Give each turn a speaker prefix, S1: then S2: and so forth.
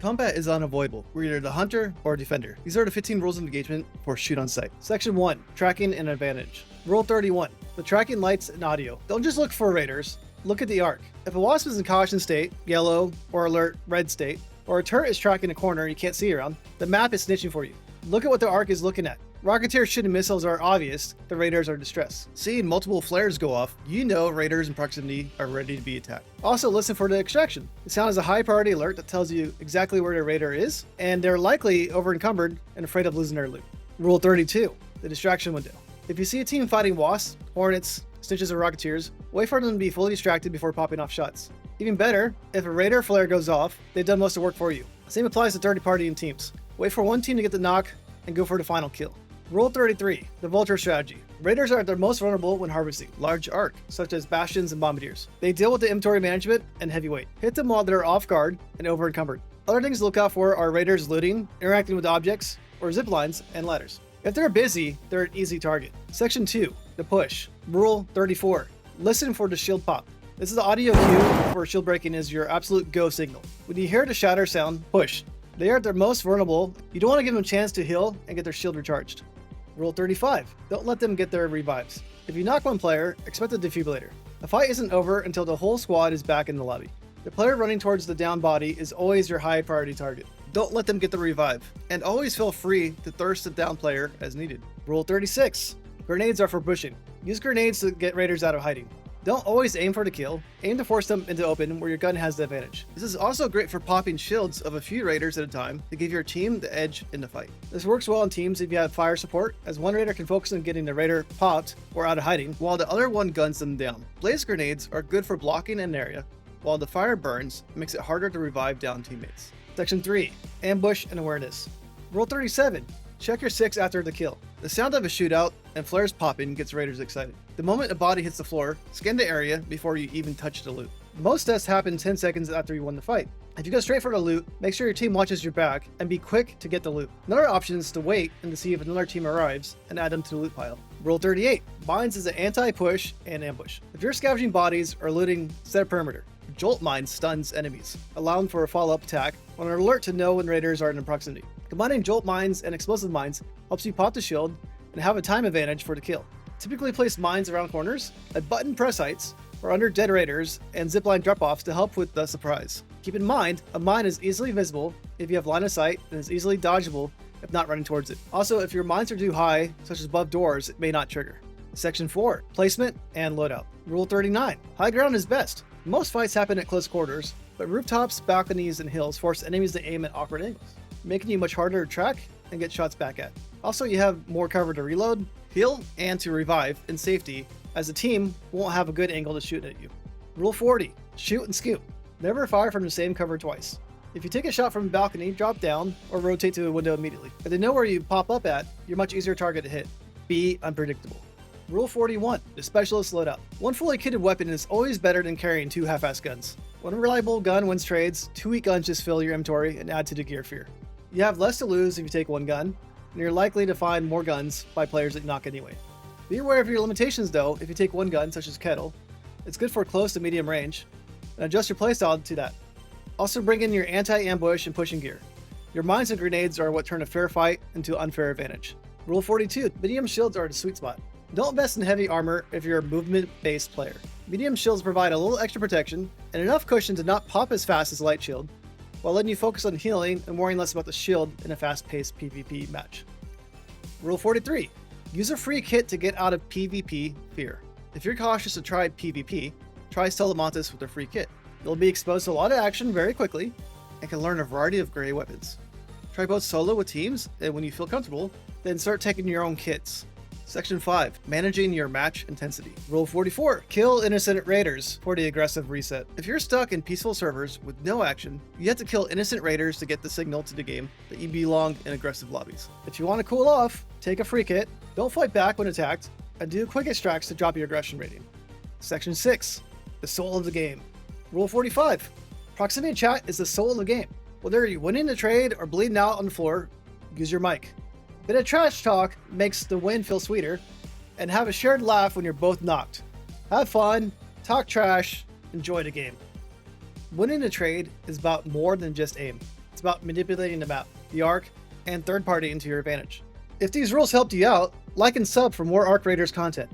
S1: Combat is unavoidable. We're either the hunter or defender. These are the 15 rules of engagement for shoot on sight. Section 1. Tracking and advantage. Rule 31. The tracking lights and audio. Don't just look for raiders. Look at the arc. If a wasp is in caution state, yellow, or alert, red state, or a turret is tracking a corner you can't see around, the map is snitching for you. Look at what the arc is looking at. Rocketeer shooting missiles are obvious, the raiders are distressed. Seeing multiple flares go off, you know raiders in proximity are ready to be attacked. Also listen for the extraction. The sound is a high priority alert that tells you exactly where the raider is, and they're likely over encumbered and afraid of losing their loot. Rule 32, the distraction window. If you see a team fighting wasps, hornets, snitches, or rocketeers, wait for them to be fully distracted before popping off shots. Even better, if a raider flare goes off, they've done most of the work for you. Same applies to third party and teams. Wait for one team to get the knock and go for the final kill. Rule 33, the Vulture strategy. Raiders are at their most vulnerable when harvesting large arc, such as bastions and bombardiers. They deal with the inventory management and heavyweight. Hit them while they're off guard and over encumbered. Other things to look out for are raiders looting, interacting with objects, or zip lines and ladders. If they're busy, they're an easy target. Section 2, the push. Rule 34, listen for the shield pop. This is the audio cue for shield breaking is your absolute go signal. When you hear the shatter sound, push. They are at their most vulnerable. You don't want to give them a chance to heal and get their shield recharged. Rule 35, don't let them get their revives. If you knock one player, expect a defibrillator. The fight isn't over until the whole squad is back in the lobby. The player running towards the down body is always your high priority target. Don't let them get the revive, and always feel free to thirst the down player as needed. Rule 36, grenades are for pushing. Use grenades to get raiders out of hiding. Don't always aim for the kill, aim to force them into open where your gun has the advantage. This is also great for popping shields of a few raiders at a time to give your team the edge in the fight. This works well in teams if you have fire support, as one raider can focus on getting the raider popped or out of hiding, while the other one guns them down. Blaze grenades are good for blocking an area, while the fire burns makes it harder to revive down teammates. Section 3, ambush and awareness. Rule 37, check your 6 after the kill. The sound of a shootout and flares popping gets raiders excited. The moment a body hits the floor, scan the area before you even touch the loot. Most deaths happen 10 seconds after you won the fight. If you go straight for the loot, make sure your team watches your back and be quick to get the loot. Another option is to wait and to see if another team arrives and add them to the loot pile. Rule 38, mines is an anti-push and ambush. If you're scavenging bodies or looting, set a perimeter. Jolt mine stuns enemies, allowing for a follow-up attack on an alert to know when raiders are in proximity. Combining jolt mines and explosive mines helps you pop the shield and have a time advantage for the kill. Typically place mines around corners, at button press heights, or under dead raiders, and zipline drop-offs to help with the surprise. Keep in mind, a mine is easily visible if you have line of sight and is easily dodgeable if not running towards it. Also, if your mines are too high, such as above doors, it may not trigger. Section 4, placement and loadout. Rule 39, high ground is best. Most fights happen at close quarters, but rooftops, balconies, and hills force enemies to aim at awkward angles, making you much harder to track and get shots back at. Also, you have more cover to reload, heal, and to revive in safety, as the team won't have a good angle to shoot at you. Rule 40, shoot and scoop. Never fire from the same cover twice. If you take a shot from a balcony, drop down, or rotate to a window immediately. If they know where you pop up at, you're much easier target to hit. Be unpredictable. Rule 41, the specialist loadout. One fully kitted weapon is always better than carrying 2 half-assed guns. One reliable gun wins trades, 2 weak guns just fill your inventory and add to the gear fear. You have less to lose if you take one gun, and you're likely to find more guns by players that knock anyway. Be aware of your limitations though. If you take one gun, such as Kettle, it's good for close to medium range, and adjust your playstyle to that. Also bring in your anti-ambush and pushing gear. Your mines and grenades are what turn a fair fight into unfair advantage. Rule 42, medium shields are the sweet spot. Don't invest in heavy armor if you're a movement-based player. Medium shields provide a little extra protection and enough cushion to not pop as fast as a light shield, while letting you focus on healing and worrying less about the shield in a fast-paced PvP match. Rule 43, use a free kit to get out of PvP fear. If you're cautious to try PvP, try Telemontis with their free kit. You'll be exposed to a lot of action very quickly and can learn a variety of gray weapons. Try both solo with teams, and when you feel comfortable, then start taking your own kits. Section 5, managing your match intensity. Rule 44, kill innocent raiders for the aggressive reset. If you're stuck in peaceful servers with no action, you have to kill innocent raiders to get the signal to the game that you belong in aggressive lobbies. If you want to cool off, take a free kit, don't fight back when attacked, and do quick extracts to drop your aggression rating. Section 6, the soul of the game. Rule 45, proximity chat is the soul of the game. Whether you're winning the trade or bleeding out on the floor, use your mic. Bit of trash talk makes the win feel sweeter, and have a shared laugh when you're both knocked. Have fun, talk trash, enjoy the game. Winning a trade is about more than just aim. It's about manipulating the map, the arc, and third party into your advantage. If these rules helped you out, like and sub for more Arc Raiders content.